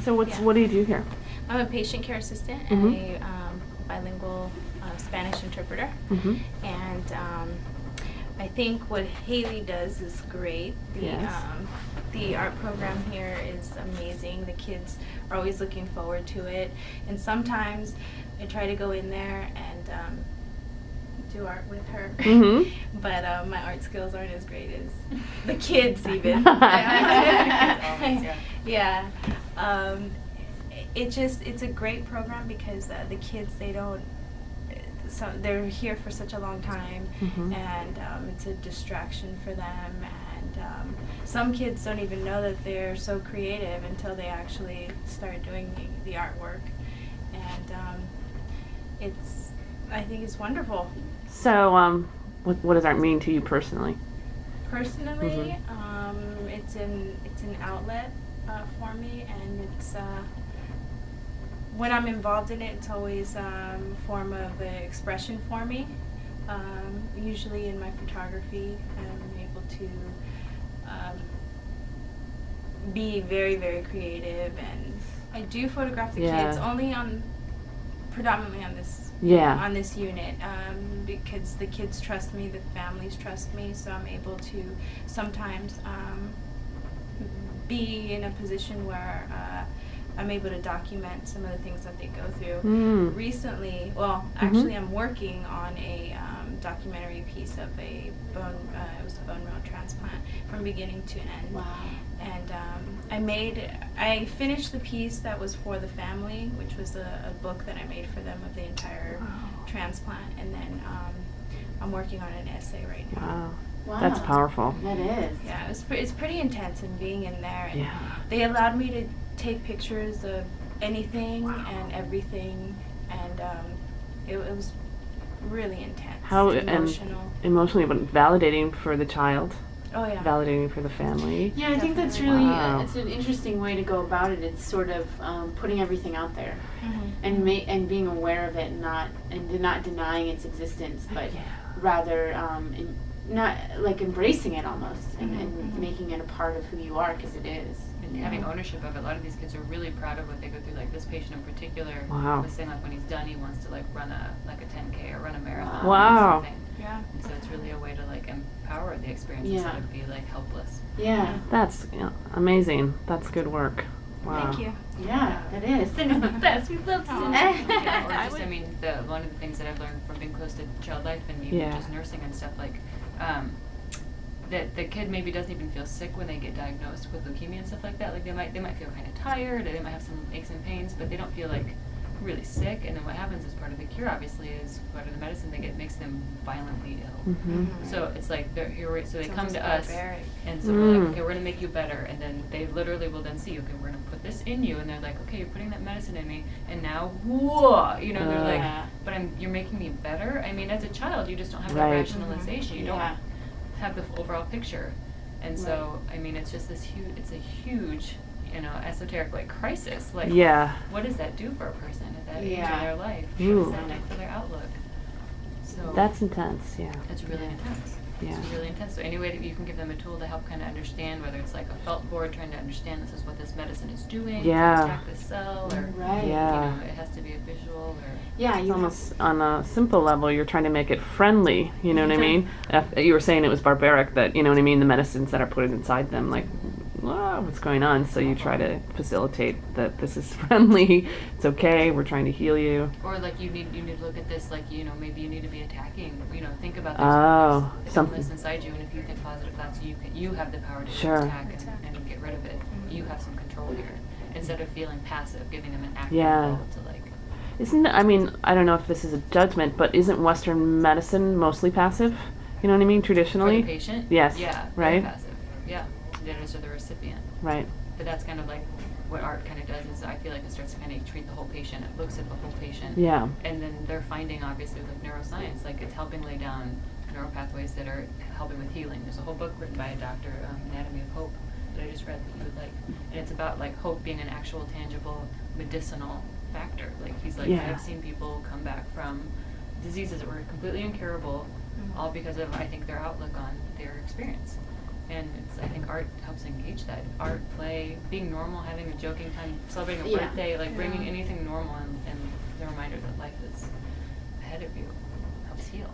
So what do you do here? I'm a patient care assistant and a bilingual Spanish interpreter. And I think what Haley does is great. The art program here is amazing. The kids are always looking forward to it. And sometimes I try to go in there and do art with her. But my art skills aren't as great as the kids even. Yeah. It's a great program because the kids, they're here for such a long time, and it's a distraction for them, and some kids don't even know that they're so creative until they actually start doing the artwork, and I think it's wonderful. So what does art mean to you personally? Personally, it's an outlet for me, and it's when I'm involved in it, it's always a form of expression for me. Usually in my photography, I'm able to be very, very creative, and I do photograph the kids only predominantly on this unit, because the kids trust me, the families trust me, so I'm able to sometimes be in a position where I'm able to document some of the things that they go through. Recently, actually I'm working on a documentary piece of it was a bone marrow transplant from beginning to end. Wow. And I finished the piece that was for the family, which was a book that I made for them of the entire transplant, and then I'm working on an essay right now. Wow. That's powerful. That is. Yeah, it's pretty intense, and being in there, and they allowed me to take pictures of anything and everything, and it was really intense. How emotionally, but validating for the child. Oh yeah. Validating for the family. Yeah, I think that's really it's an interesting way to go about it. It's sort of putting everything out there, and being aware of it, and not denying its existence, but rather not like embracing it almost, and making it a part of who you are, because it is. And having ownership of it. A lot of these kids are really proud of what they go through. Like this patient in particular was saying, like when he's done, he wants to like run a 10K or run a marathon or something. Yeah. And so it's really a way to like empower the experience instead of be like helpless. Yeah. That's amazing. That's good work. Wow. Thank you. Yeah, that is. Cindy's the best. We love Cindy. One of the things that I've learned from being close to child life and even just nursing and stuff, like that the kid maybe doesn't even feel sick when they get diagnosed with leukemia and stuff like that. Like they might feel kind of tired, or they might have some aches and pains, but they don't feel like really sick. And then what happens as part of the cure, obviously, is part of the medicine they get makes them violently ill. So it's like they're here. So they come to us, and so we're like, okay, we're gonna make you better. And then they literally will then see, okay, we're gonna put this in you, and they're like, okay, you're putting that medicine in me, and now, whoa, they're like, but you're making me better. I mean, as a child, you just don't have that rationalization. You don't have the overall picture, and so I mean, it's just it's a huge esoteric like crisis. Like, what does that do for a person at that age of their life? What does that do for their outlook? So that's intense. It's really intense. It's really intense. So any way that you can give them a tool to help kind of understand, whether it's like a felt board trying to understand this is what this medicine is doing to attack the cell, or it has to be a visual, or it's almost on a simple level. You're trying to make it friendly. You know what I mean? If you were saying it was barbaric, that the medicines that are put inside them, like, what's going on? So you try to facilitate that this is friendly. It's okay. We're trying to heal you. Or like you need to look at this like maybe you need to be attacking. Think about this. Something inside you, and if you think positive thoughts, you have the power to attack and get rid of it. You have some control here instead of feeling passive, giving them an active role to like. I don't know if this is a judgment, but isn't Western medicine mostly passive? You know what I mean? Traditionally? For the patient? Yes. Yeah. Right? Passive. Yeah. Then so the recipient. Right. But that's kind of like what art kind of does, is I feel like it starts to kind of treat the whole patient. It looks at the whole patient. Yeah. And then they're finding, obviously, with like neuroscience, like it's helping lay down neural pathways that are helping with healing. There's a whole book written by a doctor, Anatomy of Hope, that I just read that you would like. And it's about like hope being an actual, tangible, medicinal factor. Like he's like, I've seen people come back from diseases that were completely incurable, all because of, I think, their outlook on their experience. And it's, I think art helps engage that. Art, play, being normal, having a joking time, celebrating a Yeah. birthday, like bringing anything normal and the reminder that life is ahead of you helps heal.